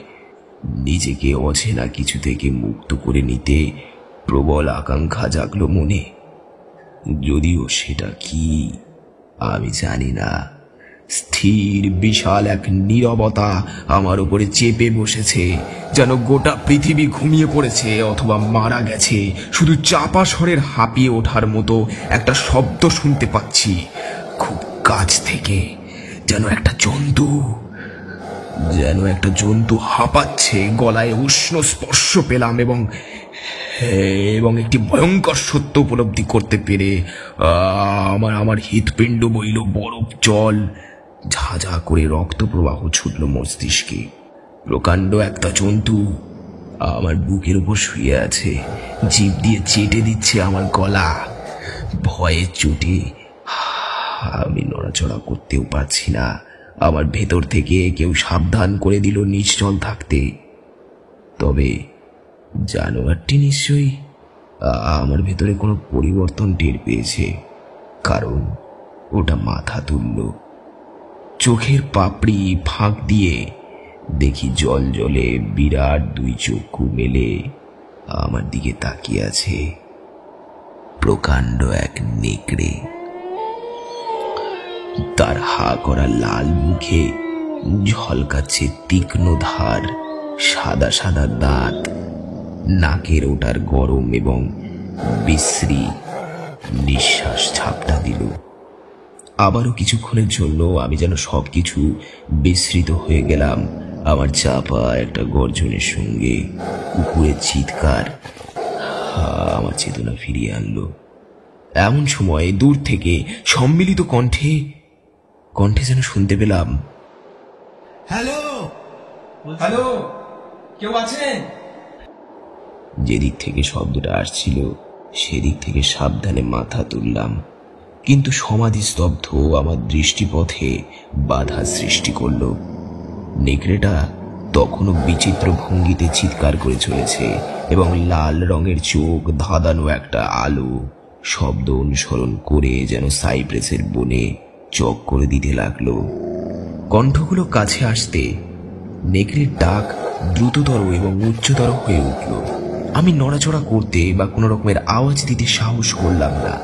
E: নিজেকে অচেনা কিছু থেকে মুক্ত করে নিতে প্রবল আকাঙ্ক্ষা জাগলো মনে, যদিও সেটা কি আমি জানি না। স্থির বিশাল এক নীরবতা আমার উপরে চেপে বসেছে, যেন গোটা পৃথিবী ঘুমিয়ে পড়েছে অথবা মারা গেছে। শুধু চাপা স্বরের হাঁপিয়ে ওঠার মতো একটা শব্দ শুনতে পাচ্ছি খুব কাছ থেকে, যেন একটা জন্তু হাঁপাচ্ছে। গলায় উষ্ণ স্পর্শ পেলাম এবং একটি ভয়ঙ্কর সত্য উপলব্ধি করতে পেরে আমার হৃৎপিণ্ড বইল বরফ জল, ঝাঁঝা করে রক্ত প্রবাহ ছুটল মস্তিষ্কে। প্রকাণ্ড একটা জন্তু আমার বুকের উপর শুয়ে আছে, জিভ দিয়ে চেটে দিচ্ছে আমার গলা। ভয়ের চোটে আমি নড়াচড়া করতেও পারছি না। আমার ভেতর থেকে কেউ সাবধান করে দিল নিশ্চল থাকতে। তবে জানোয়ারটি নিশ্চয়ই আমার ভেতরে কোনো পরিবর্তন টের পেয়েছে, কারণ ওটা মাথা তুলল। চোখের পাপড়ি ফাঁক দিয়ে দেখি জল জলে বিরাট দুই চক্ষু মেলে আমার দিকে তাকিয়ে আছে। প্রকাণ্ড এক নেকড়ে। তার হা করা লাল মুখে ঝলকাচ্ছে তীক্ষ্ণ ধার, সাদা সাদা দাঁত, নাকের ওটার গরম এবং বিশ্রী নিঃশ্বাস ঝাপটা দিল। আবারও কিছুক্ষণের জন্য আমি যেন সবকিছু বিস্মৃত হয়ে গেলাম। আমার চাপা একটা গর্জনের সঙ্গে কুকুরের চিৎকার আমার চেতনা ফিরিয়ে আনলো। এমন সময় দূর থেকে সম্মিলিত কণ্ঠে যেন শুনতে পেলাম,
B: হ্যালো হ্যালো, কেউ আছেন?
E: যেদিক থেকে শব্দটা আসছিল সেদিক থেকে সাবধানে মাথা তুললাম, কিন্তু সমাধিস্তব্ধ আমার দৃষ্টিপথে বাধা সৃষ্টি করল। নেকড়েটা তখনও বিচিত্র ভঙ্গিতে চিৎকার করে চলেছে এবং লাল রঙের চোখ, ধাঁধানো একটা আলো শব্দ অনুসরণ করে যেন সাইপ্রেসের বনে চক করে দিতে লাগলো। কণ্ঠগুলো কাছে আসতে নেকড়ের ডাক দ্রুততর এবং উচ্চতর হয়ে উঠল। আমি নড়াচড়া করতে বা কোনো রকমের আওয়াজ দিতে সাহস করলাম না।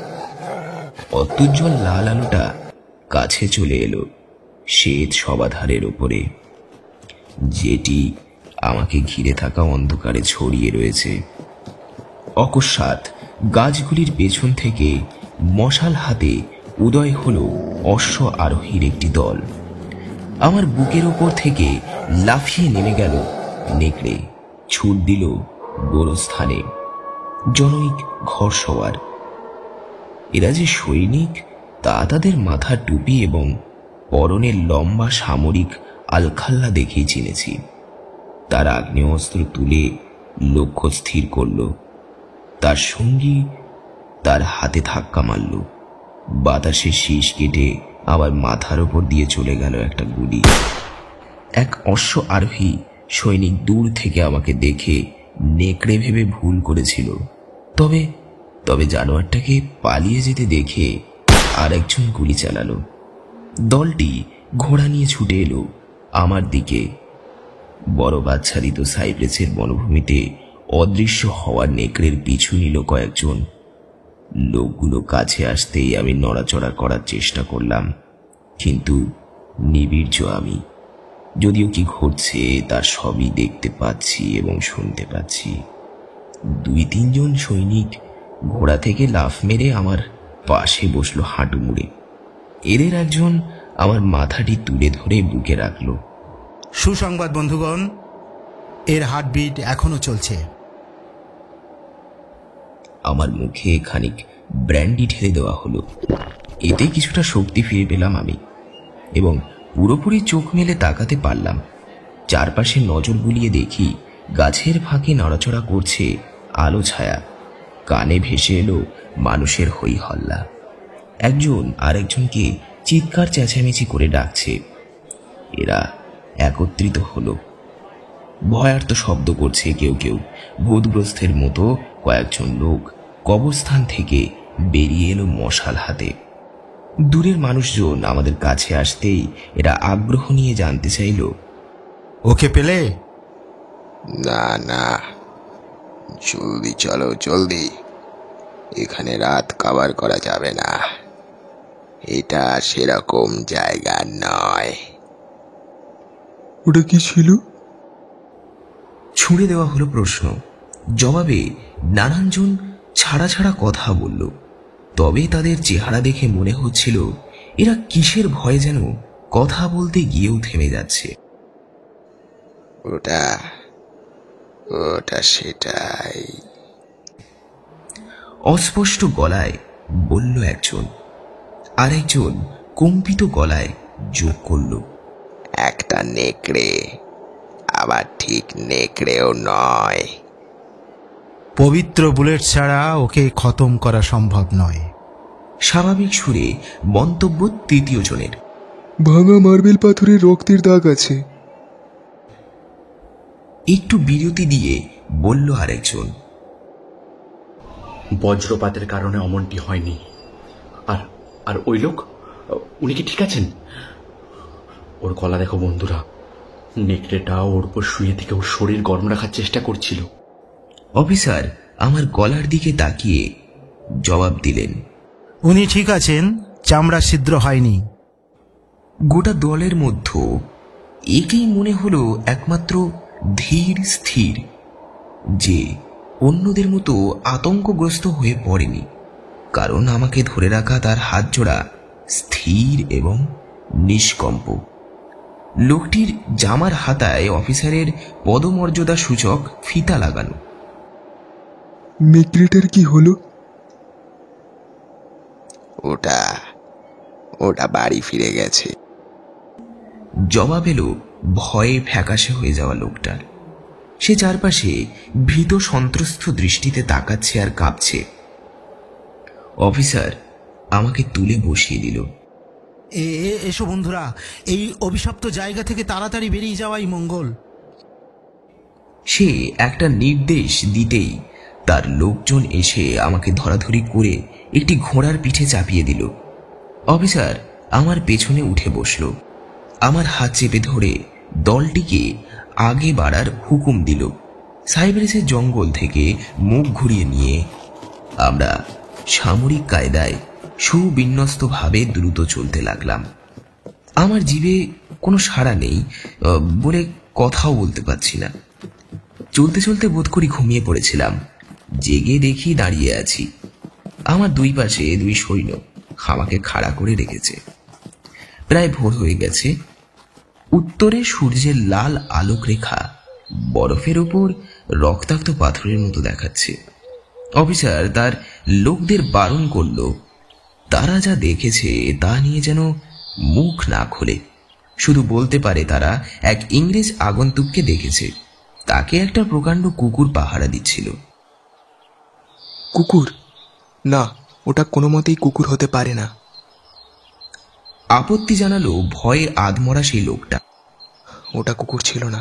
E: অত্যুজ্জ্বল লাল আলোটা কাছে চলে এলো শ্বেত সবাধারের ওপরে, যেটি আমাকে ঘিরে থাকা অন্ধকারে ছড়িয়ে রয়েছে। অকস্মাৎ গাছগুলির পেছন থেকে মশাল হাতে উদয় হলো অশ্ব আরোহীর একটি দল। আমার বুকের ওপর থেকে লাফিয়ে নেমে গেল নেকড়ে, ছুট দিল গোরস্থানে। জনৈক ঘরসওয়ার। এরা যে সৈনিক তা তাদের মাথার টুপি এবং পরনের লম্বা সামরিক আলখাল্লা দেখেই চিনেছি। তার আগ্নেয়াস্ত্র তুলে লক্ষ্য স্থির করল। তার সঙ্গী তার হাতে ধাক্কা মারল। বাতাসে শীষ কেটে আবার মাথার ওপর দিয়ে চলে গেল একটা গুলি। এক অশ্ব আরোহী সৈনিক দূর থেকে আমাকে দেখে নেকড়ে ভেবে ভুল করেছিল। তবে জানোয়ারটাকে পালিয়ে যেতে দেখে আরেকজন গুলি চালালো। দলটি ঘোড়া নিয়ে ছুটে এলো আমার দিকে। বরফ আচ্ছাদিত সাইপ্রেসের বনভূমিতে অদৃশ্য হওয়ার নেকড়ের পিছু নিল কয়েকজন। লোকগুলো কাছে আসতেই আমি নড়াচড়া করার চেষ্টা করলাম, কিন্তু নিবীর্য আমি। যদিও কি ঘটছে তার সবই দেখতে পাচ্ছি এবং শুনতে পাচ্ছি। 2-3 জন সৈনিক ঘোড়া থেকে লাফ মেরে আমার পাশে বসলো হাঁটু মুড়ে। এদের একজন আমার মাথাটি তুলে ধরে বুকে রাখল।
F: সুসংবাদ বন্ধুগণ, এর হার্টবিট এখনো চলছে।
E: আমার মুখে খানিক ব্র্যান্ডি ঢেলে দেওয়া হলো। এতে কিছুটা শক্তি ফিরে পেলাম আমি এবং পুরোপুরি চোখ মেলে তাকাতে পারলাম। চারপাশে নজর বুলিয়ে দেখি গাছের ফাঁকে নড়াচড়া করছে আলো ছায়া। কানে ভেসে এলো মানুষের হই হল্লা। একজন আরেকজনকে চিৎকার চেঁচামেচি করে ডাকছে। এরা একত্রিত হলো, ভয়ার্ত শব্দ করছে কেউ কেউ। ভূতগ্রস্তের মতো কয়েকজন লোক কবরস্থান থেকে বেরিয়ে এলো মশাল হাতে। দূরের মানুষজন আমাদের কাছে আসতেই এরা আগ্রহ নিয়ে জানতে চাইল,
F: ওকে পেলে?
G: না না, জলদি চলো জলদি, এখানে রাত কাবার করা যাবে না। এটা সেরকম জায়গা নয়।
H: ওটা কি ছিল?
E: ছুঁড়ে দেওয়া হলো প্রশ্ন। জবাবে নানানজন ছাড়া ছাড়া কথা বলল। তবে তাদের চেহারা দেখে মনে হচ্ছিল এরা কিসের ভয়ে যেন কথা বলতে গিয়েও থেমে যাচ্ছে।
G: ওটা ওটা সেটাই।
E: অস্পষ্ট গলায় বলল একজন, আরেকজন কম্পিত গলায় যোগ করল,
G: একটা নেকড়ে, আবার ঠিক নেকড়েও নয়।
F: পবিত্র বুলেট ছাড়া ওকে খতম করা সম্ভব নয়।
E: স্বাভাবিক সুরে মন্তব্য তৃতীয় জনের।
H: ভাঙা মার্বেল পাথরের রক্তের দাগ আছে।
E: একটু বিরতি দিয়ে বলল আরেকজন,
I: বজ্রপাতের কারণে অমনটি হয়নি। আর আর ওই লোক, উনি কি ঠিক আছেন? ওর গলা দেখো বন্ধুরা, নেকড়েটা ওর উপর শুয়ে থেকে ওর শরীর গরম রাখার চেষ্টা করছিল।
E: অফিসার আমার গলার দিকে তাকিয়ে জবাব দিলেন,
F: উনি ঠিক আছেন, চামড়া ছিদ্র হয়নি।
E: গোটা দলের মধ্যে একেই মনে হলো একমাত্র ধীর স্থির, যে অন্যদের মতো আতঙ্কগ্রস্ত হয়ে পড়েনি, কারণ আমাকে ধরে রাখা তার হাত জোড়া স্থির এবং নিষ্কম্প। লোকটির জামার হাতায় অফিসারের পদমর্যাদা সূচক ফিতা লাগানো।
H: নেকড়েটার কি হলো?
G: ওটা ওটা বাড়ি ফিরে গেছে।
E: জবাব এলো ভয়ে ফ্যাকাশে হয়ে যাওয়া লোকটার। সে চারপাশে ভীত সন্ত্রস্ত দৃষ্টিতে তাকাচ্ছে আর কাঁপছে। অফিসার আমাকে তুলে বসিয়ে দিল।
F: এসো বন্ধুরা, এই অভিশপ্ত জায়গা থেকে তাড়াতাড়ি বেরিয়ে যাওয়াই মঙ্গল।
E: সে একটা নির্দেশ দিতেই তার লোকজন এসে আমাকে ধরাধরি করে একটি ঘোড়ার পিঠে চাপিয়ে দিল। অফিসার আমার পেছনে উঠে বসল, আমার হাত চেপে ধরে দলটিকে আগে বাড়ার হুকুম দিল। সাইপ্রাসের জঙ্গল থেকে মুখ ঘুরিয়ে নিয়ে আমরা সামরিক কায়দায় সুবিন্যস্তভাবে দ্রুত চলতে লাগলাম। আমার জিভে কোনো সাড়া নেই বলে কথাও বলতে পারছি না। চলতে চলতে বোধ করি ঘুমিয়ে পড়েছিলাম। জেগে দেখি দাঁড়িয়ে আছি, আমার দুই পাশে দুই সৈন্য আমাকে খাড়া করে রেখেছে। প্রায় ভোর হয়ে গেছে। উত্তরে সূর্যের লাল আলোক রেখা বরফের ওপর রক্তাক্ত পাথরের মতো দেখাচ্ছে। অফিসার তার লোকদের বারণ করল তারা যা দেখেছে তা নিয়ে যেন মুখ না খোলে। শুধু বলতে পারে তারা এক ইংরেজ আগন্তুককে দেখেছে, তাকে একটা প্রকাণ্ড কুকুর পাহারা দিচ্ছিল।
H: কুকুর? না, ওটা কোনো মতেই কুকুর হতে পারে না।
E: আপত্তি জানালো ভয়ে আধমরা সেই লোকটা।
H: ওটা কুকুর ছিল না,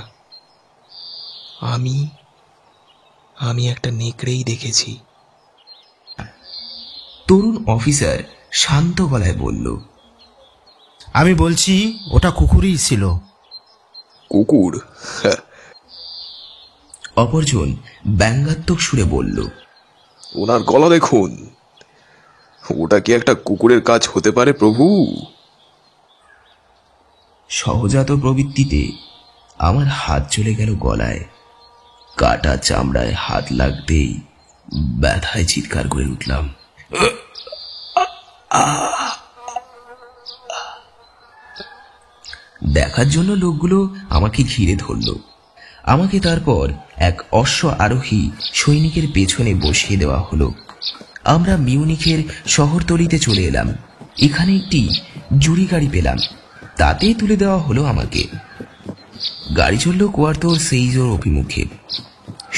H: আমি একটা নেকড়েই দেখেছি।
E: তরুণ অফিসার শান্ত গলায় বলল,
F: আমি বলছি ওটা কুকুরই ছিল।
G: কুকুর?
E: অপরজন ব্যঙ্গাত্মক সুরে বলল,
G: ওনার গলা দেখুন, ওটা কি একটা কুকুরের কাজ হতে পারে প্রভু?
E: সহজাত প্রবৃত্তিতে আমার হাত চলে গেল গলায়। কাটা চামড়ায় হাত লাগতেই ব্যথায় চিৎকার করে উঠলাম। দেখার জন্য লোকগুলো আমাকে ঘিরে ধরল। আমাকে তারপর এক অশ্ব আরোহী সৈনিকের পেছনে বসিয়ে দেওয়া হলো। আমরা মিউনিখের শহরতলিতে চলে এলাম। এখানে একটি জুড়ি গাড়ি পেলাম, তাতে তুলে দেওয়া হলো আমাকে। গাড়ি চলল কোয়ার্তোর সেইজোর অভিমুখে।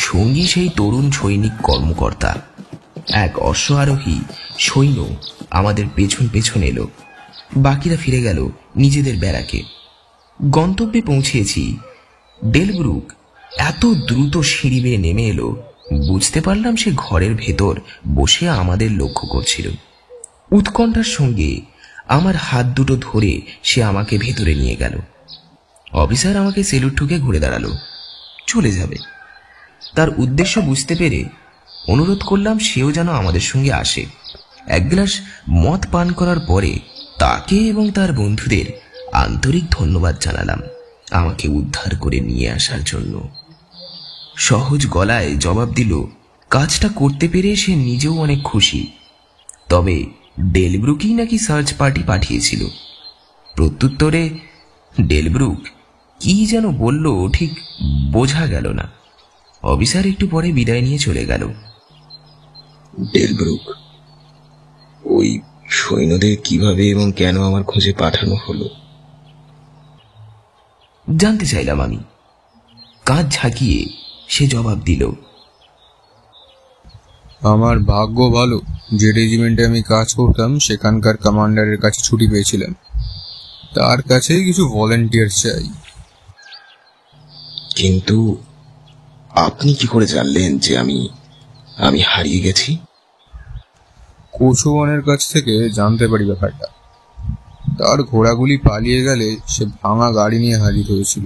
E: সঙ্গী সেই তরুণ সৈনিক কর্মকর্তা। এক অশ্ব আরোহী সৈন্য আমাদের পেছন পেছন এলো। বাকিরা ফিরে গেল নিজেদের ব্যারাকে। গন্তব্যে পৌঁছেছি। ডেলব্রুক এত দ্রুত সিঁড়ি বেয়ে নেমে এলো, বুঝতে পারলাম সে ঘরের ভেতর বসে আমাদের লক্ষ্য করছিল। উৎকণ্ঠার সঙ্গে আমার হাত দুটো ধরে সে আমাকে ভেতরে নিয়ে গেল। অফিসার আমাকে সেলুট ঠুকে ঘুরে দাঁড়ালো, চলে যাবে। তার উদ্দেশ্য বুঝতে পেরে অনুরোধ করলাম সেও যেন আমাদের সঙ্গে আসে। এক গ্লাস মদ পান করার পরে তাকে এবং তার বন্ধুদের আন্তরিক ধন্যবাদ জানালাম আমাকে উদ্ধার করে নিয়ে আসার জন্য। সহজ গলায় জবাব দিল কাজটা করতে পেরে সে নিজেও অনেক খুশি, তবে ডেলব্রুকই নাকি সার্চ পার্টি পাঠিয়েছিল। প্রত্যুত্তরে ডেলব্রুক কি যেন বলল ঠিক বোঝা গেল না। অফিসার একটু পরে বিদায় নিয়ে চলে গেল।
B: ডেলব্রুক, ওই সৈন্যদের কিভাবে এবং কেন আমার খোঁজে পাঠানো হলো
E: জানতে চাইলাম আমি। কাজ ঝাঁকিয়ে সে জবাব দিল,
D: আমার ভাগ্য ভালো যে রেজিমেন্টে আমি কাজ করতাম সেখানকার কমান্ডারের কাছে ছুটি পেয়েছিলাম। তার কাছেই কিছু ভলেন্টিয়ার চাই।
B: কিন্তু আপনি কি করে জানলেন যে আমি হারিয়ে গেছি?
D: কোচওয়ানের কাছ থেকে জানতে পারি ব্যাপারটা। তার ঘোড়াগুলি পালিয়ে গেলে সে ভাঙা গাড়ি নিয়ে হাজির হয়েছিল।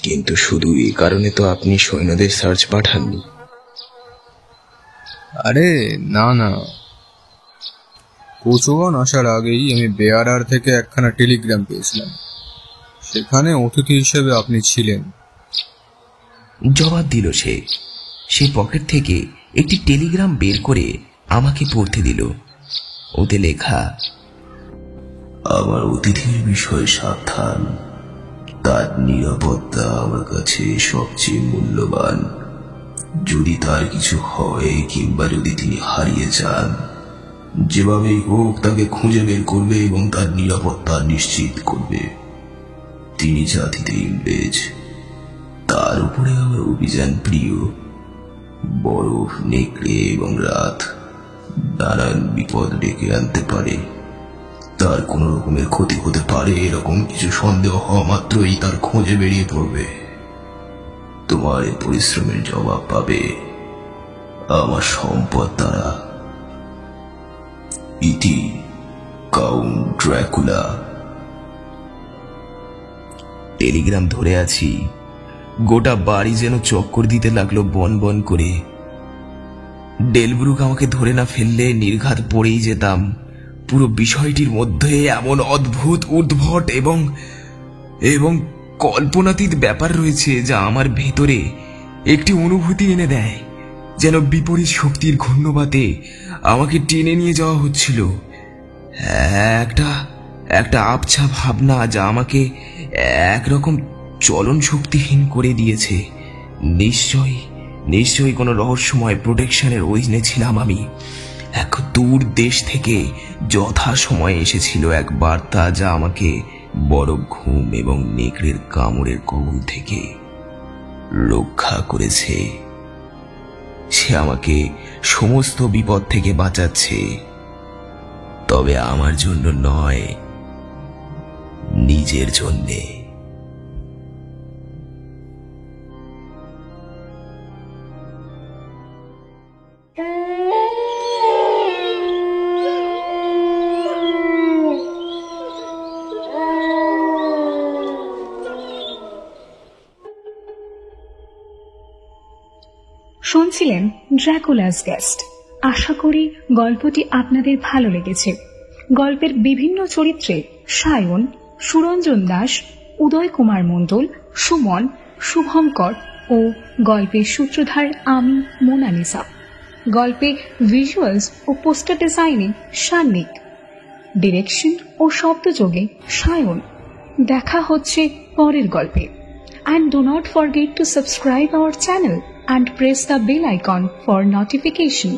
B: কিন্তু শুধু এই কারণে তো আপনি সৈন্যদের সার্চ পাঠাননি।
D: আরে না না, কোচওয়ান আসার আগেই আমি বেয়ারার থেকে একখানা টেলিগ্রাম পেয়েছিলাম। সেখানে অতিথি হিসেবে আপনি ছিলেন।
E: জবাব দিল সে। সে পকেট থেকে একটি টেলিগ্রাম বের করে আমাকে পড়তে দিল। ওতে লেখা,
B: আমার অতিথির বিষয়ে সাবধান, তার নিরাপত্তা আমার কাছে সবচেয়ে মূল্যবান। যদি তার কিছু হয় কিংবা যদি তিনি হারিয়ে যান, যেভাবেই হোক তাকে খুঁজে বের করবে এবং তার নিরাপত্তা নিশ্চিত করবে। তিনি জাতিতে ইংরেজ, তার উপরে আমার অভিযান প্রিয়। বরফ, নেকড়ে এবং রাত নানান বিপদ ডেকে আনতে পারে। তার কোন রকমের ক্ষতি হতে পারে এরকম কিছু সন্দেহ হওয়া মাত্রই তার খোঁজে বেরিয়ে পড়বে। তোমার এই পরিশ্রমের জবাব পাবে আমার সম্পদ দ্বারা। ইতি কাউন্ট ড্রাকুলা।
E: টেলিগ্রাম ধরে আছি। গোটা বাড়ি যেন চক্কর দিতে লাগলো বন বন করে। ডেলব্রুক আমাকে ধরে না ফেললে নির্ঘাত পড়েই যেতাম। পুরো বিষয়টির মধ্যে এমন অদ্ভুত, উদ্ভট এবং কল্পনাতীত ব্যাপার রয়েছে যা আমার ভেতরে একটি অনুভূতি এনে দেয়, যেন বিপরীত শক্তির ঘূর্ণবাতে আমাকে টেনে নিয়ে যাওয়া হচ্ছিল। একটা আবছা ভাবনা যা আমাকে একরকম চলন শক্তিহীন করে দিয়েছে। নিশ্চয়ই কোনো রহস্যময় প্রোটেকশনের অধীনে ছিলাম আমি। এক দূর দেশ থেকে যথা সময়ে এসেছিল এক বার্তা যা আমাকে বরফ, ঘুম এবং নেকড়ের কামড়ের কবল থেকে রক্ষা করেছে। সে আমাকে সমস্ত বিপদ থেকে বাঁচাচ্ছে, তবে আমার জন্য নয়, নিজের জন্যে।
C: শুনছিলেন ড্রাকুলাস গেস্ট। আশা করি গল্পটি আপনাদের ভালো লেগেছে। গল্পের বিভিন্ন চরিত্রে সায়ন, সুরঞ্জন দাস, উদয় কুমার মণ্ডল, সুমন, শুভঙ্কর ও গল্পের সূত্রধার আমি মোনালিসা। গল্পে ভিজুয়ালস ও পোস্টার ডিজাইনে সান্নিক, ডিরেকশন ও শব্দযোগে সায়ন। দেখা হচ্ছে পরের গল্পে। And do not forget to subscribe our channel and press the bell icon for notification.